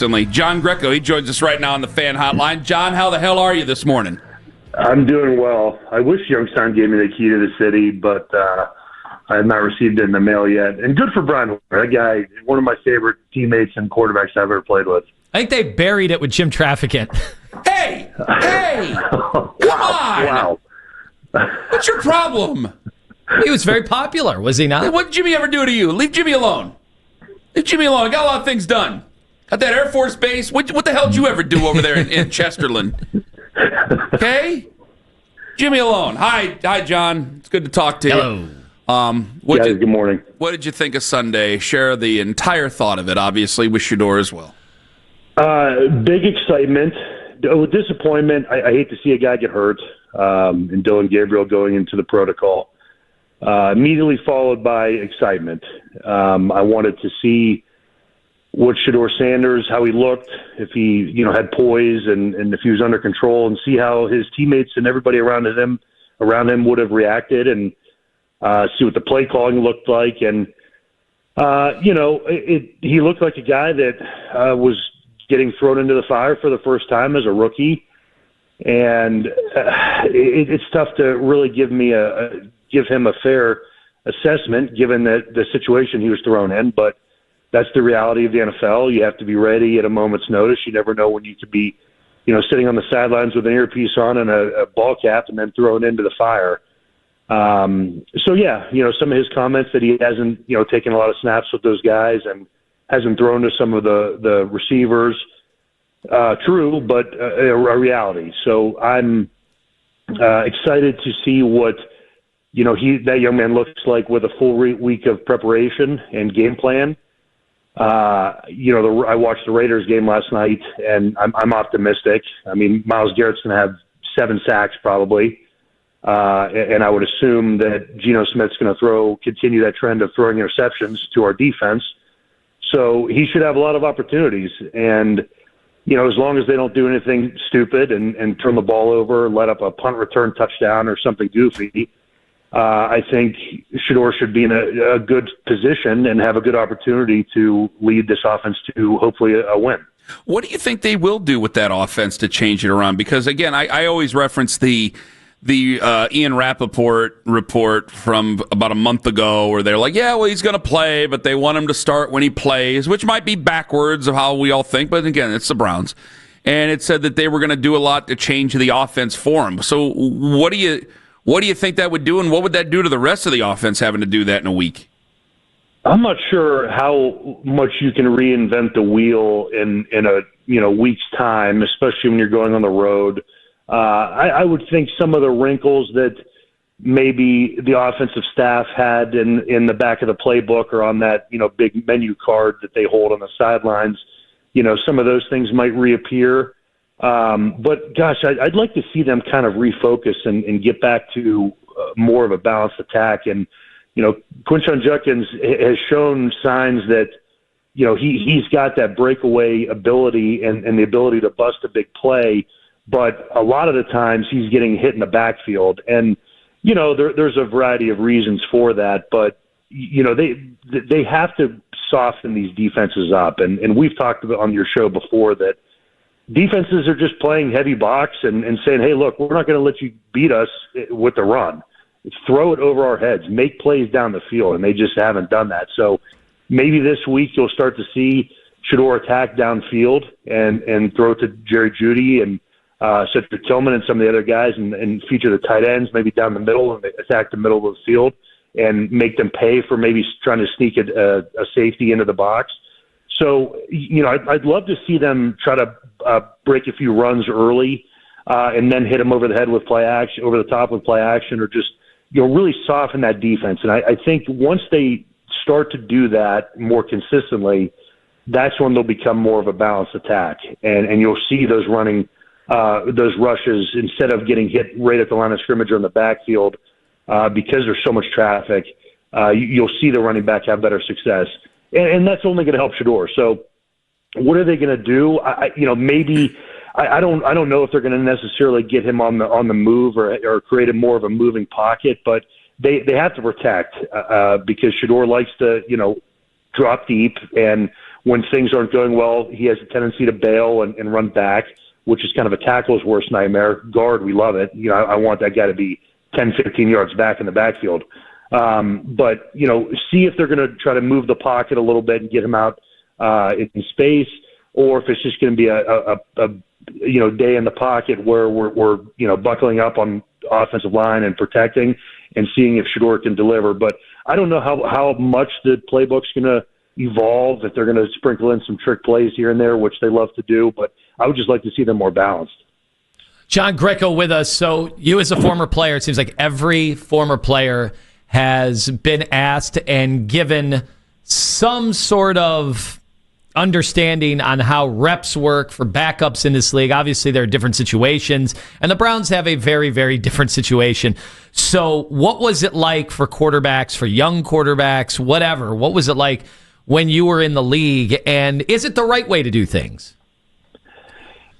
Certainly. John Greco, he joins us right now on the fan hotline. John, how the hell are you this morning? I'm doing well. I wish Youngstown gave me the key to the city, but I have not received it in the mail yet. And good for Brian. That guy, one of my favorite teammates and quarterbacks I've ever played with. I think they buried it with Jim Trafficant. Hey! Come on! Wow. What's your problem? He was very popular, was he not? What did Jimmy ever do to you? Leave Jimmy alone. Leave Jimmy alone. He got a lot of things done. At that Air Force Base, what the hell did you ever do over there in Chesterland? Okay? Jimmy alone. Hi, John. It's good to talk to you. Hello. Good morning. What did you think of Sunday? Share the entire thought of it, obviously, with Shedeur as well. Big excitement. With disappointment, I hate to see a guy get hurt, and Dylan Gabriel going into the protocol. Immediately followed by excitement. I wanted to see what Shedeur Sanders, how he looked, if he had poise and if he was under control, and see how his teammates and everybody around him would have reacted, and see what the play calling looked like. And he looked like a guy that was getting thrown into the fire for the first time as a rookie, and it's tough to really give him a fair assessment given the situation he was thrown in, but that's the reality of the NFL. You have to be ready at a moment's notice. You never know when you could be, sitting on the sidelines with an earpiece on and a ball cap and then thrown into the fire. Some of his comments that he hasn't, taken a lot of snaps with those guys and hasn't thrown to some of the receivers. True, but a reality. So I'm excited to see what, that young man looks like with a full week of preparation and game plan. I watched the Raiders game last night, and I'm optimistic. I mean, Myles Garrett's going to have 7 sacks probably, and I would assume that Geno Smith's going to continue that trend of throwing interceptions to our defense. So he should have a lot of opportunities, and as long as they don't do anything stupid and turn the ball over, let up a punt return touchdown or something goofy, I think Shedeur should be in a good position and have a good opportunity to lead this offense to hopefully a win. What do you think they will do with that offense to change it around? Because, again, I always reference the Ian Rappaport report from about a month ago where they're like, yeah, well, he's going to play, but they want him to start when he plays, which might be backwards of how we all think. But, again, it's the Browns. And it said that they were going to do a lot to change the offense for him. So what do you think that would do, and what would that do to the rest of the offense having to do that in a week? I'm not sure how much you can reinvent the wheel in a week's time, especially when you're going on the road. I would think some of the wrinkles that maybe the offensive staff had in the back of the playbook or on that big menu card that they hold on the sidelines, some of those things might reappear. But gosh, I'd like to see them kind of refocus and get back to more of a balanced attack. And, Quinshon Judkins has shown signs that, he's got that breakaway ability and the ability to bust a big play. But a lot of the times he's getting hit in the backfield. And, there's a variety of reasons for that. But, they have to soften these defenses up. And we've talked about on your show before that defenses are just playing heavy box and saying, hey, look, we're not going to let you beat us with the run. Throw it over our heads. Make plays down the field, and they just haven't done that. So maybe this week you'll start to see Shedeur attack downfield and throw to Jerry Jeudy and Cedric Tillman and some of the other guys and feature the tight ends maybe down the middle and attack the middle of the field and make them pay for maybe trying to sneak a safety into the box. So, I'd love to see them try to break a few runs early and then hit them over the head with play action, over the top with play action, or just, really soften that defense. And I think once they start to do that more consistently, that's when they'll become more of a balanced attack. And you'll see those those rushes, instead of getting hit right at the line of scrimmage or in the backfield, because there's so much traffic, you'll see the running back have better success. And that's only going to help Shedeur. So what are they going to do? Maybe I don't know if they're going to necessarily get him on the move or create more of a moving pocket, but they have to protect because Shedeur likes to drop deep, and when things aren't going well, he has a tendency to bail and run back, which is kind of a tackler's worst nightmare. Guard, we love it. I want that guy to be 10, 15 yards back in the backfield. But, see if they're going to try to move the pocket a little bit and get him out in space, or if it's just going to be a day in the pocket where we're buckling up on offensive line and protecting and seeing if Shedeur can deliver. But I don't know how much the playbook's going to evolve, if they're going to sprinkle in some trick plays here and there, which they love to do, but I would just like to see them more balanced. John Greco with us. So you as a former player, it seems like every former player has been asked and given some sort of understanding on how reps work for backups in this league. Obviously, there are different situations, and the Browns have a very, very different situation. So what was it like for quarterbacks, for young quarterbacks, whatever? What was it like when you were in the league, and is it the right way to do things?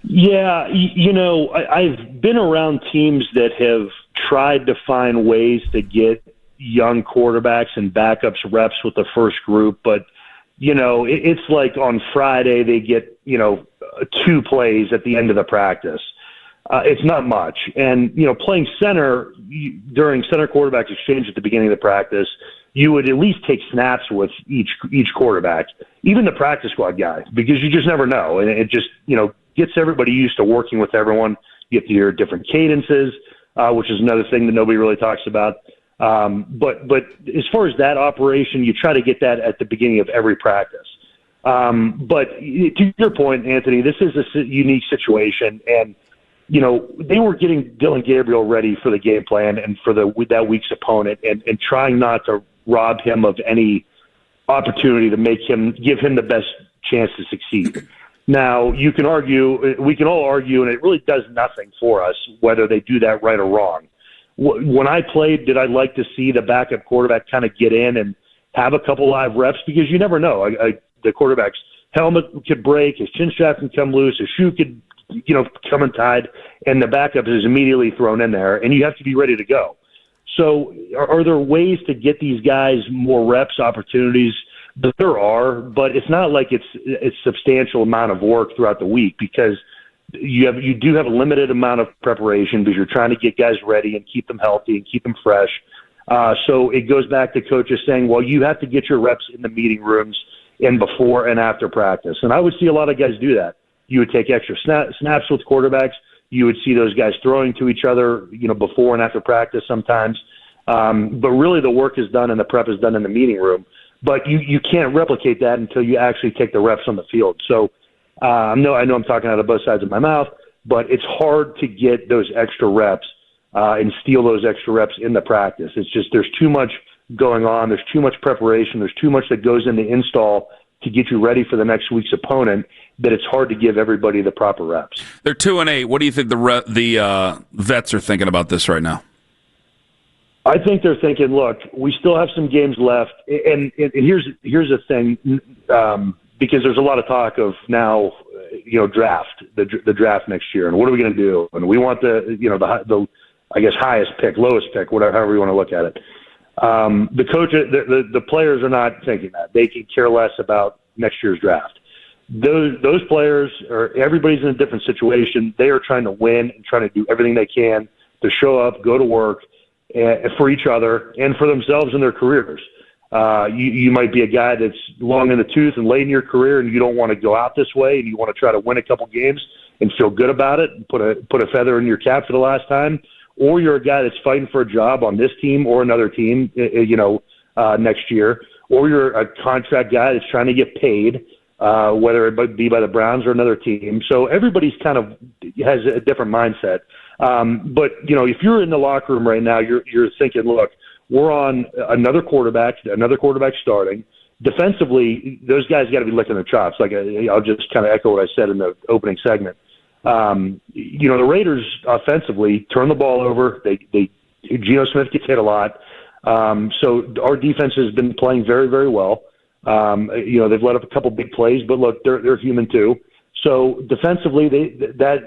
Yeah, I've been around teams that have tried to find ways to get young quarterbacks and backups reps with the first group, but it's like on Friday they get 2 plays at the end of the practice. It's not much, and playing center during center quarterback exchange at the beginning of the practice, you would at least take snaps with each quarterback, even the practice squad guy, because you just never know. And it just, gets everybody used to working with everyone. You have to hear different cadences, which is another thing that nobody really talks about. But as far as that operation, you try to get that at the beginning of every practice. But to your point, Anthony, this is a unique situation. And, they were getting Dylan Gabriel ready for the game plan and for that week's opponent and trying not to rob him of any opportunity to give him the best chance to succeed. Now, we can all argue, and it really does nothing for us whether they do that right or wrong. When I played, did I like to see the backup quarterback kind of get in and have a couple live reps? Because you never know. The quarterback's helmet could break, his chin strap can come loose, his shoe could come untied, and the backup is immediately thrown in there, and you have to be ready to go. So are there ways to get these guys more reps, opportunities? There are, but it's not like it's a substantial amount of work throughout the week, because you do have a limited amount of preparation because you're trying to get guys ready and keep them healthy and keep them fresh. So it goes back to coaches saying, well, you have to get your reps in the meeting rooms and before and after practice. And I would see a lot of guys do that. You would take extra snaps with quarterbacks. You would see those guys throwing to each other, before and after practice sometimes. But really the work is done and the prep is done in the meeting room. But you can't replicate that until you actually take the reps on the field. So I know I'm talking out of both sides of my mouth, but it's hard to get those extra reps and steal those extra reps in the practice. It's just there's too much going on. There's too much preparation. There's too much that goes in the install to get you ready for the next week's opponent that it's hard to give everybody the proper reps. They're 2-8. What do you think the vets are thinking about this right now? I think they're thinking, look, we still have some games left, and here's the thing, because there's a lot of talk of now, draft, the draft next year, and what are we going to do? And we want the I guess highest pick, lowest pick, whatever, however you want to look at it. The coach, the players are not thinking that. They can care less about next year's draft. Those players everybody's in a different situation. They are trying to win and trying to do everything they can to show up, go to work, for each other and for themselves and their careers. You might be a guy that's long in the tooth and late in your career, and you don't want to go out this way, and you want to try to win a couple games and feel good about it and put a feather in your cap for the last time. Or you're a guy that's fighting for a job on this team or another team, next year. Or you're a contract guy that's trying to get paid, whether it be by the Browns or another team. So everybody's kind of has a different mindset. But if you're in the locker room right now, you're thinking, look, we're on another quarterback starting. Defensively, those guys got to be licking their chops. Like I'll just kind of echo what I said in the opening segment. The Raiders offensively turn the ball over. Geno Smith gets hit a lot. So our defense has been playing very, very well. They've let up a couple big plays, but look, they're human too. So defensively,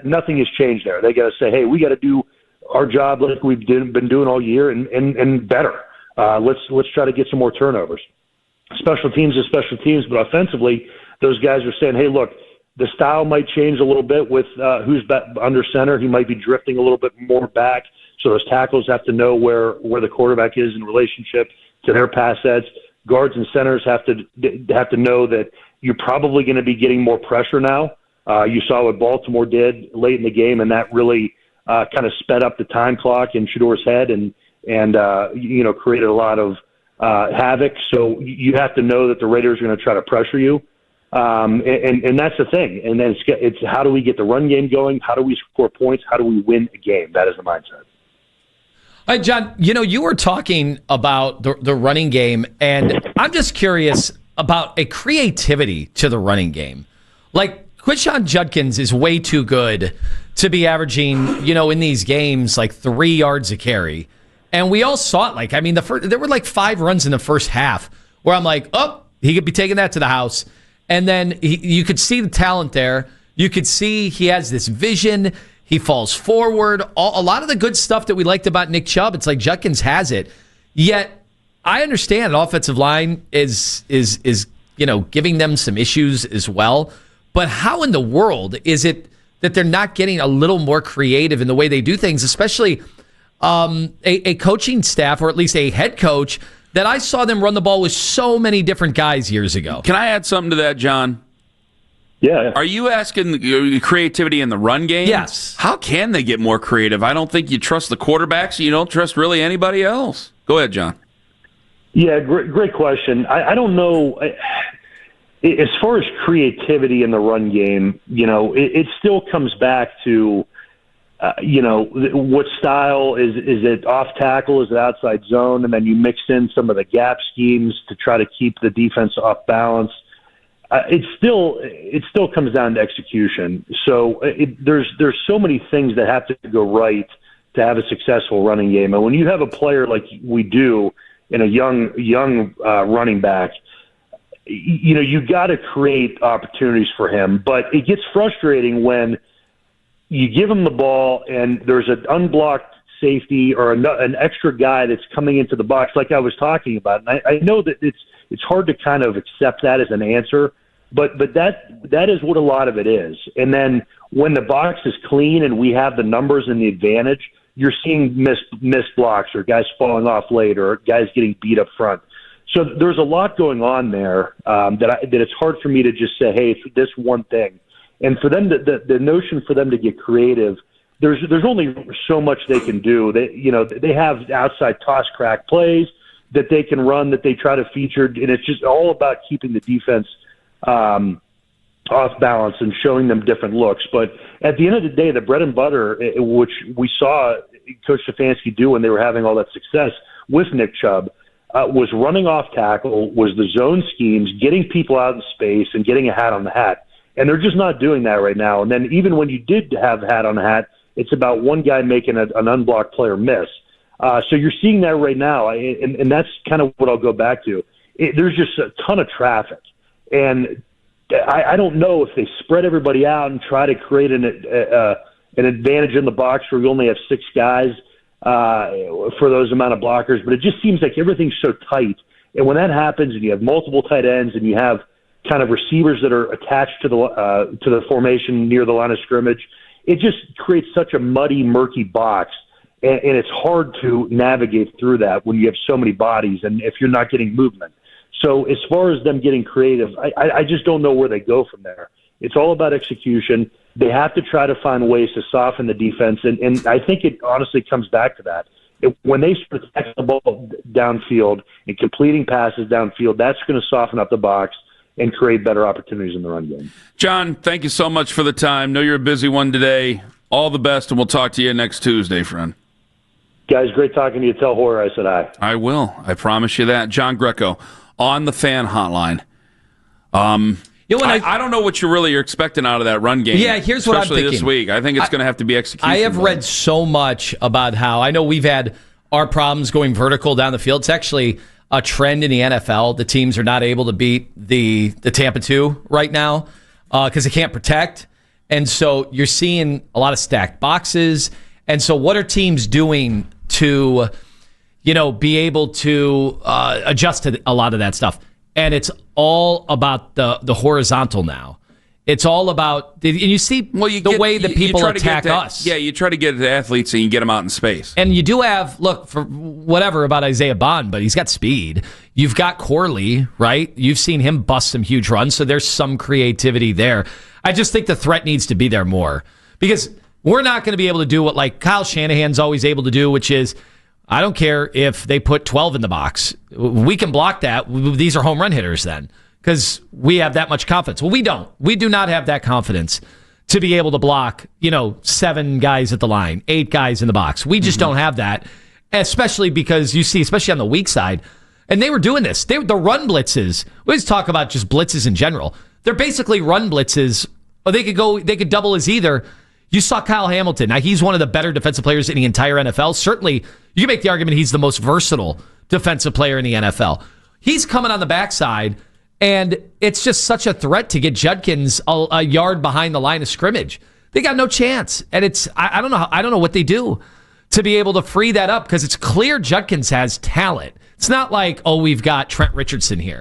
nothing has changed there. They got to say, hey, we got to do our job like we've been doing all year and better. Let's try to get some more turnovers. Special teams is special teams, but offensively, those guys are saying, hey, look, the style might change a little bit with who's under center. He might be drifting a little bit more back. So those tackles have to know where the quarterback is in relationship to their pass sets. Guards and centers have to know that you're probably going to be getting more pressure now. You saw what Baltimore did late in the game, and that really kind of sped up the time clock in Shedeur's head and created a lot of havoc. So you have to know that the Raiders are going to try to pressure you. And that's the thing. And then it's how do we get the run game going? How do we score points? How do we win a game? That is the mindset. All right, John, you were talking about the running game, and I'm just curious about a creativity to the running game. Like, Quinshon Judkins is way too good to be averaging, in these games, like 3 yards a carry. And we all saw it. There were like 5 runs in the first half where I'm like, oh, he could be taking that to the house. And then you could see the talent there. You could see he has this vision. He falls forward. A lot of the good stuff that we liked about Nick Chubb, it's like Judkins has it. Yet, I understand the offensive line is giving them some issues as well. But how in the world is it that they're not getting a little more creative in the way they do things, especially a coaching staff, or at least a head coach, that I saw them run the ball with so many different guys years ago? Can I add something to that, John? Yeah. Are you asking creativity in the run game? Yes. How can they get more creative? I don't think you trust the quarterbacks. You don't trust really anybody else. Go ahead, John. Yeah, great question. I don't know. As far as creativity in the run game, it still comes back to, what style is it off tackle? Is it outside zone? And then you mix in some of the gap schemes to try to keep the defense off balance. It still comes down to execution. So there's so many things that have to go right to have a successful running game. And when you have a player like we do in a young running back, you got to create opportunities for him. But it gets frustrating when you give him the ball and there's an unblocked safety or an extra guy that's coming into the box, like I was talking about. And I know that it's hard to kind of accept that as an answer, but that is what a lot of it is. And then when the box is clean and we have the numbers and the advantage, you're seeing missed blocks or guys falling off late or guys getting beat up front. So there's a lot going on there that it's hard for me to just say, hey, it's this one thing. And for them, the notion for them to get creative, there's only so much they can do. They have outside toss crack plays that they can run, that they try to feature, and it's just all about keeping the defense off balance and showing them different looks. But at the end of the day, the bread and butter, which we saw Coach Stefanski do when they were having all that success with Nick Chubb, was running off tackle, was the zone schemes, getting people out in space, and getting a hat on the hat. And they're just not doing that right now. And then even when you did have a hat on the hat, it's about one guy making an unblocked player miss. So you're seeing that right now, and that's kind of what I'll go back to. There's just a ton of traffic. And I don't know if they spread everybody out and try to create an advantage in the box where you only have 6 guys for those amount of blockers, but it just seems like everything's so tight. And when that happens and you have multiple tight ends and you have kind of receivers that are attached to the formation near the line of scrimmage, it just creates such a muddy, murky box. And it's hard to navigate through that when you have so many bodies and if you're not getting movement. So as far as them getting creative, I just don't know where they go from there. It's all about execution. They have to try to find ways to soften the defense, and I think it honestly comes back to that. When they start attacking the ball downfield and completing passes downfield, that's going to soften up the box and create better opportunities in the run game. John, thank you so much for the time. Know you're a busy one today. All the best, and we'll talk to you next Tuesday, friend. Guys, great talking to you. Tell Hoyer I said hi. I will. I promise you that. John Greco on the Fan Hotline. I don't know what you're expecting out of that run game. Yeah, here's what I'm thinking. Especially this week. I think it's going to have to be execution. I have read so much about how, I know we've had our problems going vertical down the field. It's actually a trend in the NFL. The teams are not able to beat the Tampa 2 right now because they can't protect. And so you're seeing a lot of stacked boxes. And so what are teams doing to, be able to adjust to a lot of that stuff? and it's all about the horizontal now. It's all about, and you see the way that people attack us. Yeah, you try to get the athletes and you get them out in space. And you do have, look, for whatever about Isaiah Bond, but he's got speed. You've got Corley, right? You've seen him bust some huge runs, so there's some creativity there. I just think the threat needs to be there more because we're not going to be able to do what like Kyle Shanahan's always able to do, which is, I don't care if they put 12 in the box. We can block that. These are home run hitters then. Because we have that much confidence. Well, we don't. We do not have that confidence to be able to block, 7 guys at the line, 8 guys in the box. We just don't have that, especially because you see, especially on the weak side, and they were doing this. The run blitzes. We always talk about just blitzes in general. They're basically run blitzes. Or they could double as either. You saw Kyle Hamilton. Now, he's one of the better defensive players in the entire NFL. Certainly, you can make the argument he's the most versatile defensive player in the NFL. He's coming on the backside. And it's just such a threat to get Judkins a yard behind the line of scrimmage. They got no chance. And I don't know what they do to be able to free that up because it's clear Judkins has talent. It's not like, we've got Trent Richardson here.